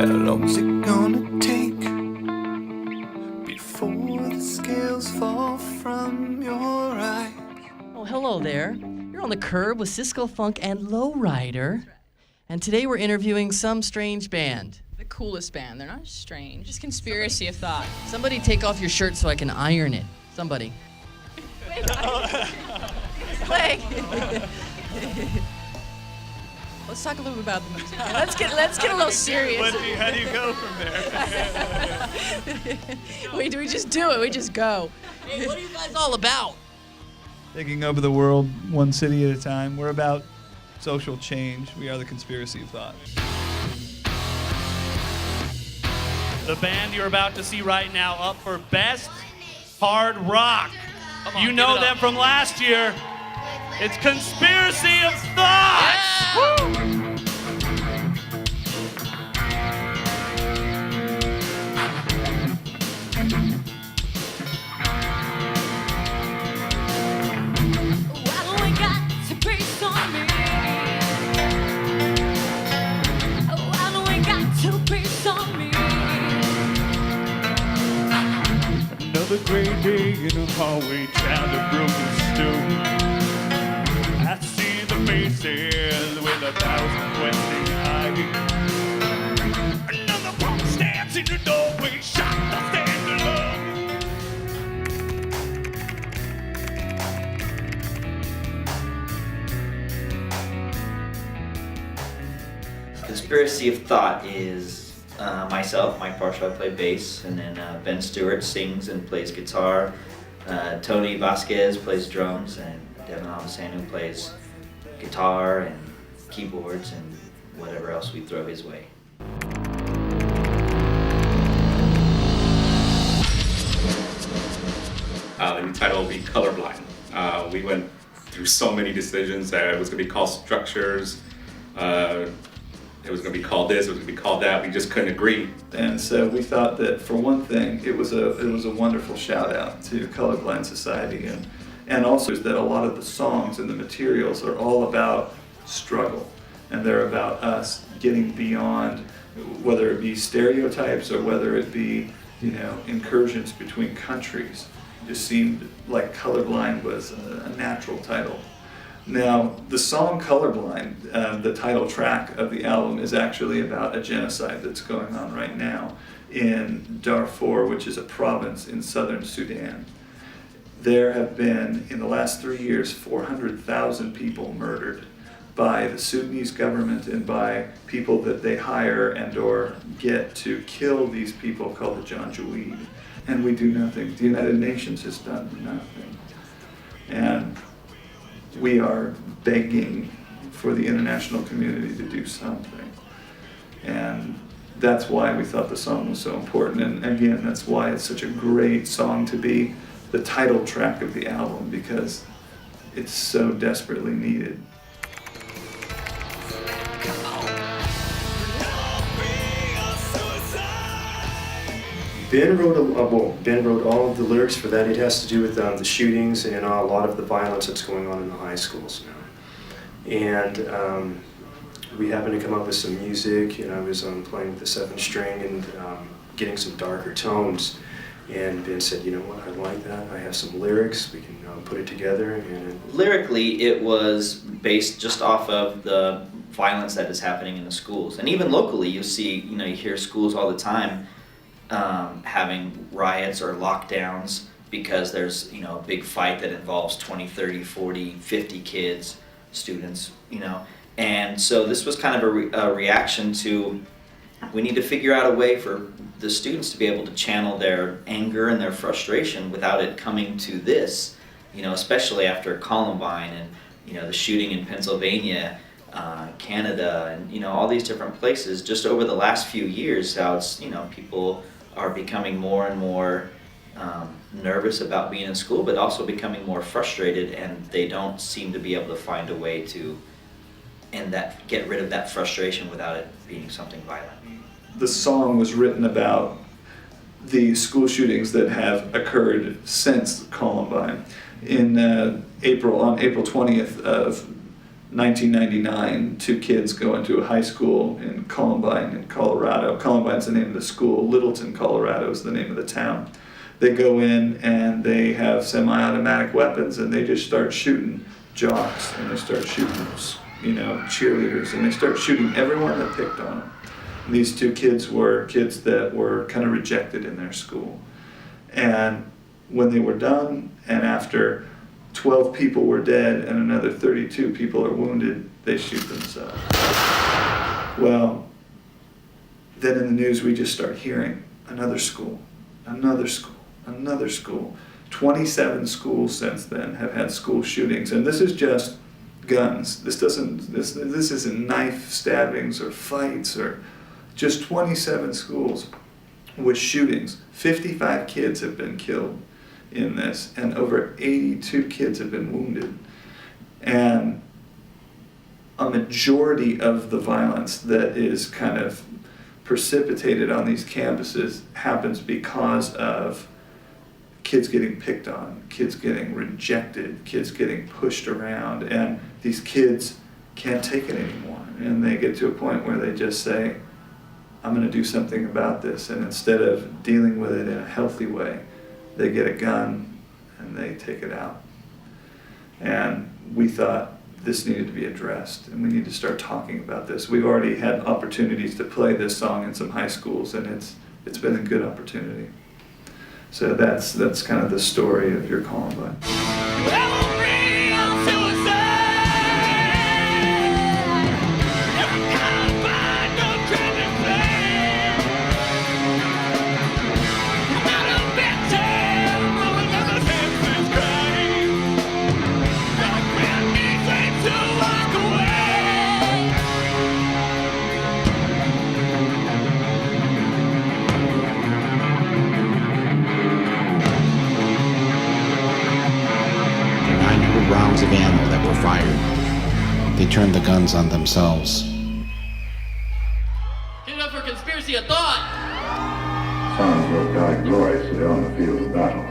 How long's it gonna take before the scales fall from your eyes? Oh, hello there. You're on the curb with Cisco Funk and loryRYDER. And today we're interviewing some strange band. The coolest band. They're not strange. Just conspiracy of thought. Somebody take off your shirt so I can iron it. Somebody. Leg. Let's talk a little bit about the music. Let's get a little serious. How do you go from there? Wait, do we just do it? We just go. Hey, what are you guys all about? Taking over the world one city at a time. We're about social change. We are the conspiracy of thought. The band you're about to see right now up for Best Hard Rock. You know them from last year. It's Conspiracy of Thought. Yeah. Another great day in a hallway, child of broken stone. I see the faces with 1,000 questing eyes. Another punk stands in the doorway, shot to stand alone. Conspiracy of Thought is myself, Mike Parshall, I play bass, and then Ben Stewart sings and plays guitar. Tony Vasquez plays drums, and Devin Amasanu plays guitar and keyboards and whatever else we throw his way. The new title will be Colorblind. We went through so many decisions that it was going to be called Structures. It was going to be called this, it was going to be called that. We just couldn't agree. And so we thought that for one thing, it was a wonderful shout out to Colorblind Society, and also that a lot of the songs and the materials are all about struggle, and they're about us getting beyond, whether it be stereotypes or whether it be, incursions between countries. It just seemed like Colorblind was a natural title. Now, the song Colorblind, the title track of the album, is actually about a genocide that's going on right now in Darfur, which is a province in southern Sudan. There have been, in the last 3 years, 400,000 people murdered by the Sudanese government and by people that they hire and or get to kill these people called the Janjaweed. And we do nothing. The United Nations has done nothing. And we are begging for the international community to do something. And that's why we thought the song was so important. And again, that's why it's such a great song to be the title track of the album, because it's so desperately needed. Ben wrote all of the lyrics for that. It has to do with the shootings and a lot of the violence that's going on in the high schools now. And we happened to come up with some music, and I was playing with the 7th string and getting some darker tones. And Ben said, you know what, I like that. I have some lyrics. We can put it together. And Lyrically, it was based just off of the violence that is happening in the schools. And even locally, you see, you hear schools all the time having riots or lockdowns because there's a big fight that involves 20, 30, 40, 50 kids, students, and so this was kind of a reaction to, we need to figure out a way for the students to be able to channel their anger and their frustration without it coming to this, especially after Columbine and the shooting in Pennsylvania, Canada, and all these different places just over the last few years. How it's people are becoming more and more nervous about being in school, but also becoming more frustrated, and they don't seem to be able to find a way to get rid of that frustration without it being something violent. The song was written about the school shootings that have occurred since Columbine. On April 20th of 1999, 2 kids go into a high school in Columbine in Colorado. Columbine's the name of the school. Littleton, Colorado is the name of the town. They go in and they have semi-automatic weapons and they just start shooting jocks and they start shooting, cheerleaders, and they start shooting everyone that picked on them. And these 2 kids were kids that were kind of rejected in their school. And when they were done, and after 12 people were dead and another 32 people are wounded, they shoot themselves. Well, then in the news we just start hearing another school, another school, another school. 27 schools since then have had school shootings, and this is just guns. This isn't knife stabbings or fights, or just 27 schools with shootings. 55 kids have been killed in this, and over 82 kids have been wounded. And a majority of the violence that is kind of precipitated on these campuses happens because of kids getting picked on, kids getting rejected, kids getting pushed around, and these kids can't take it anymore. And they get to a point where they just say, I'm going to do something about this. And instead of dealing with it in a healthy way, they get a gun and they take it out. And we thought this needed to be addressed, and we need to start talking about this. We've already had opportunities to play this song in some high schools, and it's been a good opportunity. So that's kind of the story of Your Columbine. Rounds of ammo that were fired. They turned the guns on themselves. Give it up for Conspiracy of Thought! Sons will die gloriously on the field of battle.